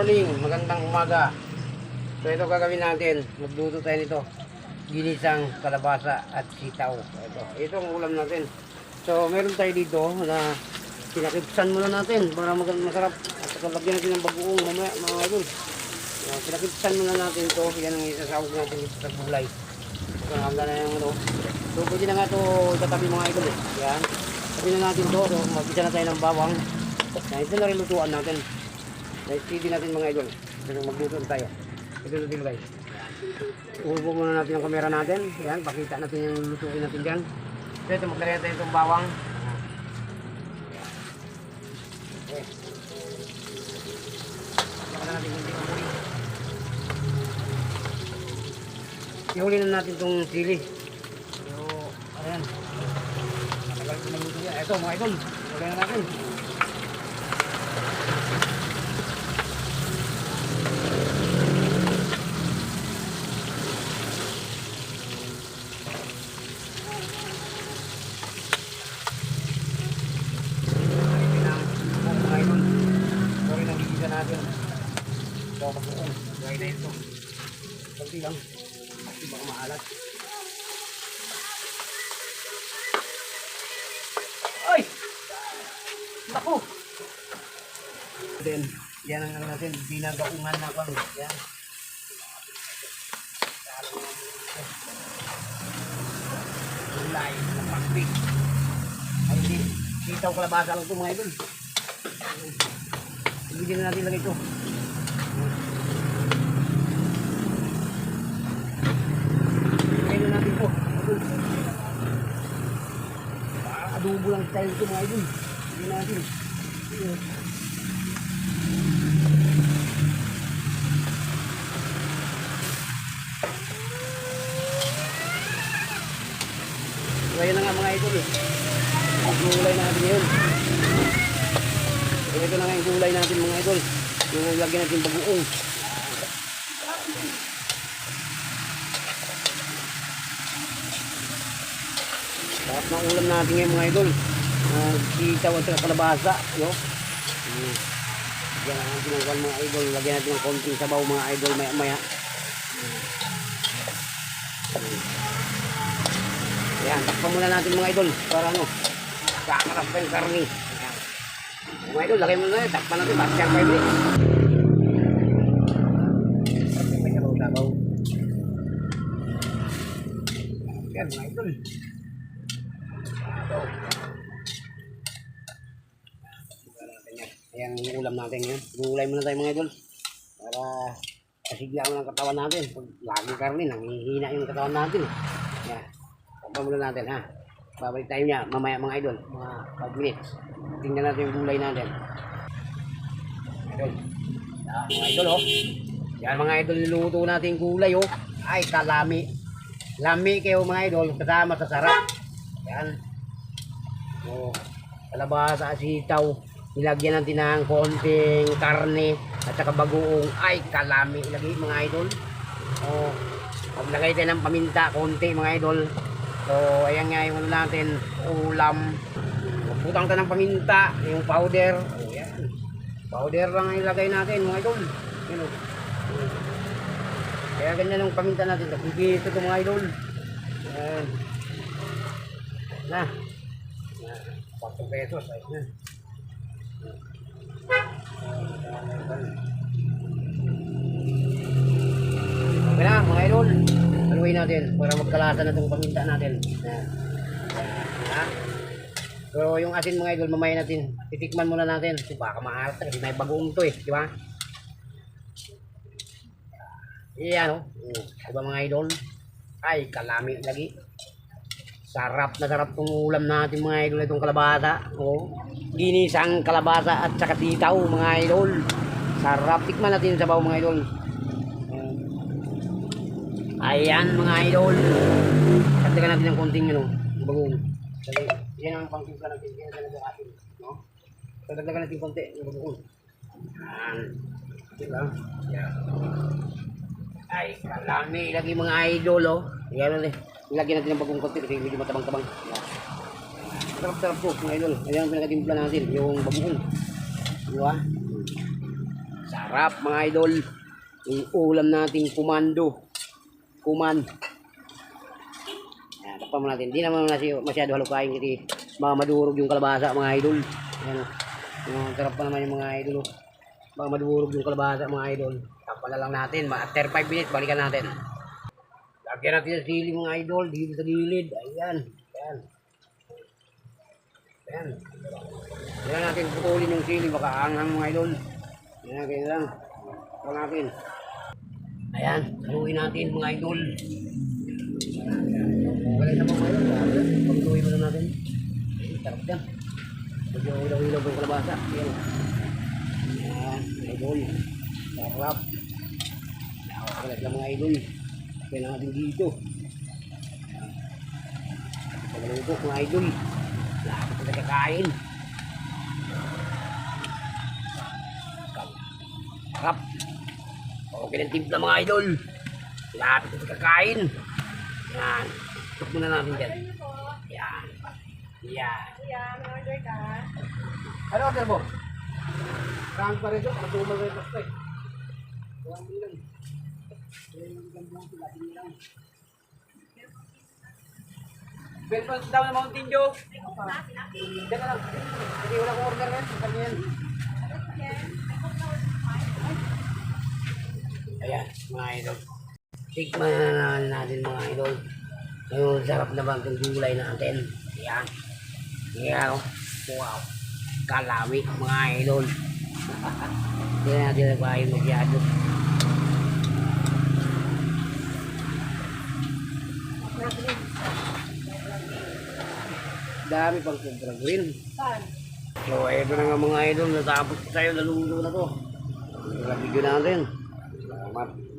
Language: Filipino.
morning, magandang umaga. So ito gagawin natin, magluto tayo nito. Ginisang kalabasa at sitaw. Ito ang ulam natin. So meron tayo dito na pinakipsan muna natin para masarap. At saka lagyan natin ng bagoong mamaya mga idol. Pinakipsan muna natin to. Yan ang isasawag natin dito sa gulay. So hanggang na yung ano. So pwede na nga ito tatabi mga idol. Yan. Tabi na natin to. So mag-isa na tayo ng bawang. Ito na rin lutuan natin. Steady natin mga idol. Magluto tayo. Ito natin guys. Upo muna natin ang kamera natin. Yan, pakita natin yung lutuin natin dyan. So ito, magkariya tayo itong bawang. Okay. Saka na natin yung huli. Ihuli na natin itong sili. So, ayan. Matagal ko maluto yan. Ito mga idol. Huli na natin. Natin. So, magbuong. Gawin na ito. Kunti lang. Kasi baka maalat. Ay! Naku! Then, yan ang natin. Binagaungan na bang. Yan. Gulay na pakpik. Ay, hindi. Sitaw kalabasa lang ito mga idol. Ibigyan na natin lagi ito. Ibigyan na natin ito. Adobo lang style ito mga idol. Ibigyan natin. Ngayon na nga mga idol. Gulay natin yun. Ito na nga yung gulay natin mga idol. Yung lagyan natin bagoong. Sarap ng ulam natin ngayon mga idol. Sitaw at kalabasa. Lagyan natin ng mga idol. Lagyan natin ng konting sabaw mga idol maya maya. Ayan, takpan muna natin mga idol. Para ano, kakarap pa yung karni. Mga idol, lagay mo na yun. Takpan natin. Bakit siyang 5 minutes. May sabaw-sabaw. Yan mga idol. Ayan yung ulam natin yun. Gulay muna tayo mga idol. Para kasigla mo ng katawan natin. Pag laging karni, nanghihina yung katawan natin. Yan. Takpan muna natin ha. Babalik tayo niya mamaya mga idol. Mga 5 minutes. Tingnan natin yung gulay natin. Idol. Yan, mga idol oh. Yan mga idol, niluto natin yung gulay oh. Ay kalami. Lami kayo mga idol. Kasama sa sarap. Yan. Oh, kalabasa at sitaw. Nilagyan natin ng konting karne at saka bagoong. Ay kalami. Ilagay mga idol. Oh, maglagay tayo ng paminta. Konti mga idol. So ayan nga yung natin. Ulam. Butang tayo ng paminta, yung powder. Oh, yan. Powder lang ang ilagay natin, mga idol. Yan, oh. Kaya ganyan yung paminta natin. Kapigito ito, mga idol. Yan. Na. 4 pesos. Ayun na. Okay na, mga idol. Haluin natin para magkalasa na itong paminta natin. Yan. Ha? So yung asin mga idol, mamaya natin titikman muna natin. So, baka maalat kasi may bagoong to eh, di ba? Iyan oh. Diba mga idol? Ay kalami lagi. Sarap na sarap tong ulam natin mga idol, itong kalabasa. Oh. Ginisang kalabasa at saka sitaw mga idol. Sarap, tikman natin sa baw mga idol. Ayan mga idol. Dagdagan natin ng konting ano, bagoong. Yan ang pangtimpla natin. Yan talaga atin. No? So, dagdagan natin konti. Yan. Diba? Yan. Ay, kalami. Lagi mga idol, oh. Yan ulit. Lagyan natin ng bagong konti kasi medyo matabang-tabang. Yan. Sarap-sarap po, mga idol. Ayan ang pinakatimpla natin. Yung bagoong. Diba? Sarap. Sarap mga idol. Yung ulam nating kumando. Kuman. Yan, tapos natin. Hindi naman masyado halukain kasi baka madurog yung kalabasa mga idol. Yan o. Sarap pa naman yung mga idol. Baka madurog yung kalabasa mga idol. Tapos na lang natin. After 5 minutes, balikan natin. Lagyan natin yung sili mga idol. Dito sa gilid. Ayan. Ayan. Ayan. Ayan natin putulin yung sili. Baka anghang mga idol. Ayan natin lang. Ayan natin. Ayan. Haluin natin mga idol. Walay na mga idol. Pagluin mo na natin. Sarap dyan. Medyo ilaw-ilaw yung kalabasa. Ayan. Ayan. Idol. Sarap. Wala lang mga idol. Kaya natin dito. Pagluto mga idol. Lapit na kakain. Sarap. Okay ng timpla mga idol. Lapit na kakain. Yan. Tuk muna natin dyan. Yan. Yan. Ano order mo? Rang pa rin ito. Matumal rin ito eh. Huwag bilang. Belpons daw na Mountain Dew. Diyan ka lang. Hindi wala kong order rin. Kanyan. Ayan, mga idol. Tikman na natin mga idol. Yung sarap na bang itong gulay natin. Ayan. Ayan. Wow. Kalami mga idol. Hindi natin nagpahin masyado. Dami pang sobra green. So, ito na nga mga idol. Natapos tayo. Naluto na to. Ito na video natin. Salamat.